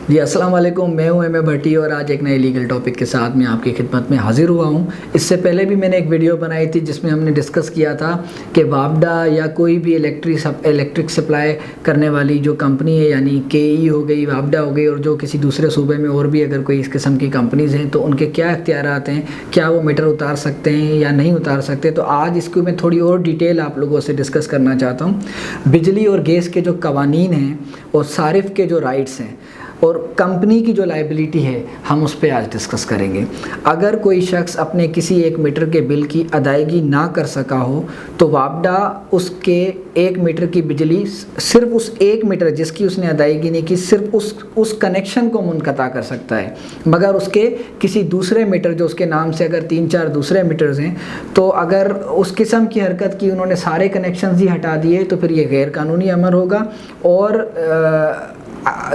جی السلام علیکم، میں ہوں ایم اے بھٹی اور آج ایک نئے لیگل ٹاپک کے ساتھ میں آپ کی خدمت میں حاضر ہوا ہوں۔ اس سے پہلے بھی میں نے ایک ویڈیو بنائی تھی جس میں ہم نے ڈسکس کیا تھا کہ وابڈا یا کوئی بھی الیکٹرک سپلائی کرنے والی جو کمپنی ہے، یعنی کے ای ہو گئی، وابڈا ہو گئی، اور جو کسی دوسرے صوبے میں اور بھی اگر کوئی اس قسم کی کمپنیز ہیں تو ان کے کیا اختیارات ہیں، کیا وہ میٹر اتار سکتے ہیں یا نہیں اتار سکتے۔ تو آج اس کو میں تھوڑی اور ڈیٹیل آپ لوگوں سے ڈسکس کرنا چاہتا ہوں۔ بجلی اور گیس کے جو قوانین ہیں اور صارف کے جو رائٹس ہیں اور کمپنی کی جو لائبلٹی ہے، ہم اس پہ آج ڈسکس کریں گے۔ اگر کوئی شخص اپنے کسی ایک میٹر کے بل کی ادائیگی نہ کر سکا ہو تو وابڈا اس کے ایک میٹر کی بجلی، صرف اس ایک میٹر جس کی اس نے ادائیگی نہیں کی، صرف اس کنیکشن کو منقطع کر سکتا ہے، مگر اس کے کسی دوسرے میٹر جو اس کے نام سے اگر 3-4 دوسرے میٹرز ہیں تو اگر اس قسم کی حرکت کی، انہوں نے سارے کنیکشنز ہی ہٹا دیے تو پھر یہ غیر قانونی عمل ہوگا۔ اور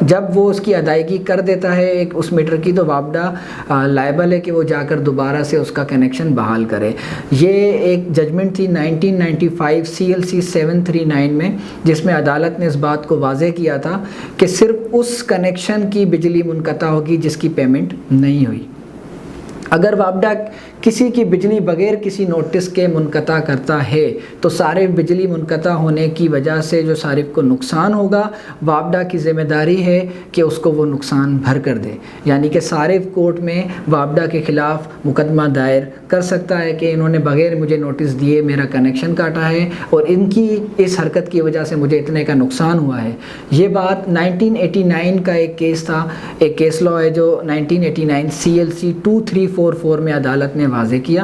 جب وہ اس کی ادائیگی کر دیتا ہے ایک اس میٹر کی تو وابڈا لائبل ہے کہ وہ جا کر دوبارہ سے اس کا کنیکشن بحال کرے۔ یہ ایک ججمنٹ تھی 1995 CLC 739 میں، جس میں عدالت نے اس بات کو واضح کیا تھا کہ صرف اس کنیکشن کی بجلی منقطع ہوگی جس کی پیمنٹ نہیں ہوئی۔ اگر وابڈا کسی کی بجلی بغیر کسی نوٹس کے منقطع کرتا ہے تو صارف بجلی منقطع ہونے کی وجہ سے جو صارف کو نقصان ہوگا، وابڈا کی ذمہ داری ہے کہ اس کو وہ نقصان بھر کر دے۔ یعنی کہ صارف کورٹ میں وابڈا کے خلاف مقدمہ دائر کر سکتا ہے کہ انہوں نے بغیر مجھے نوٹس دیے میرا کنیکشن کاٹا ہے اور ان کی اس حرکت کی وجہ سے مجھے اتنے کا نقصان ہوا ہے۔ یہ بات 1989 کا ایک کیس تھا، ایک کیس لاء ہے جو 1989 CLC 2344 میں عدالت نے واضح کیا۔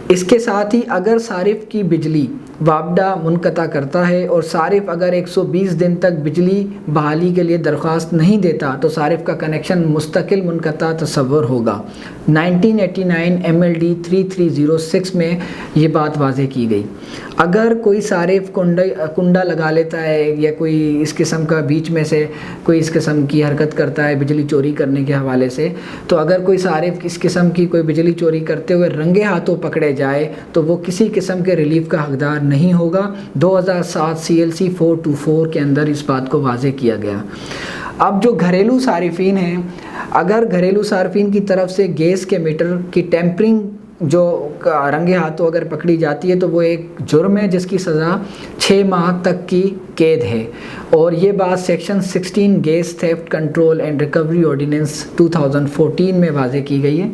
اس کے ساتھ ہی اگر صارف کی بجلی وابڈا منقطع کرتا ہے اور صارف اگر 120 دن تک بجلی بحالی کے لیے درخواست نہیں دیتا تو صارف کا کنیکشن مستقل منقطع تصور ہوگا۔ 1989 MLD 3306 میں یہ بات واضح کی گئی۔ اگر کوئی صارف کنڈا لگا لیتا ہے یا کوئی اس قسم کا بیچ میں سے کوئی اس قسم کی حرکت کرتا ہے بجلی چوری کرنے کے حوالے سے، تو اگر کوئی صارف اس قسم کی کوئی بجلی چوری کرتے ہوئے رنگے ہاتھوں پکڑے جائے تو وہ کسی قسم کے ریلیف کا حقدار نہیں ہوگا۔ 2007 CLC 424 کے اندر اس بات کو واضح کیا گیا۔ اب جو گھریلو صارفین ہیں، اگر گھریلو صارفین کی طرف سے گیس کے میٹر کی ٹیمپرنگ جو رنگے ہاتھوں اگر پکڑی جاتی ہے تو وہ ایک جرم ہے جس کی سزا 6 ماہ تک کی قید ہے، اور یہ بات section 16 gas theft control and recovery ordinance 2014 میں واضح کی گئی ہے۔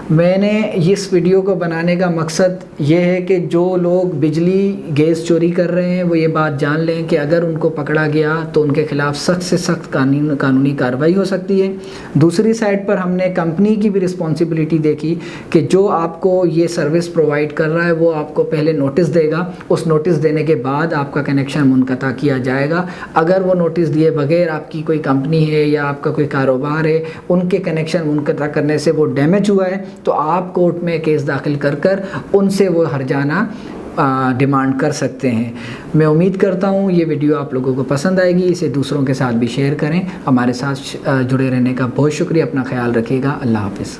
میں نے اس ویڈیو کو بنانے کا مقصد یہ ہے کہ جو لوگ بجلی گیس چوری کر رہے ہیں وہ یہ بات جان لیں کہ اگر ان کو پکڑا گیا تو ان کے خلاف سخت سے سخت قانونی کارروائی ہو سکتی ہے۔ دوسری سائڈ پر ہم نے کمپنی کی بھی رسپانسبلٹی دیکھی کہ جو آپ کو یہ سروس پرووائڈ کر رہا ہے وہ آپ کو پہلے نوٹس دے گا، اس نوٹس دینے کے بعد آپ کا کنیکشن منقطع کیا جائے گا۔ اگر وہ نوٹس دیے بغیر آپ کی کوئی کمپنی ہے یا آپ کا کوئی کاروبار ہے، ان کے کنیکشن منقطع کرنے سے وہ ڈیمیج ہوا ہے تو آپ کورٹ میں کیس داخل کر ان سے وہ ہرجانہ ڈیمانڈ کر سکتے ہیں۔ میں امید کرتا ہوں یہ ویڈیو آپ لوگوں کو پسند آئے گی، اسے دوسروں کے ساتھ بھی شیئر کریں۔ ہمارے ساتھ جڑے رہنے کا بہت شکریہ، اپنا خیال رکھیے گا، اللہ حافظ۔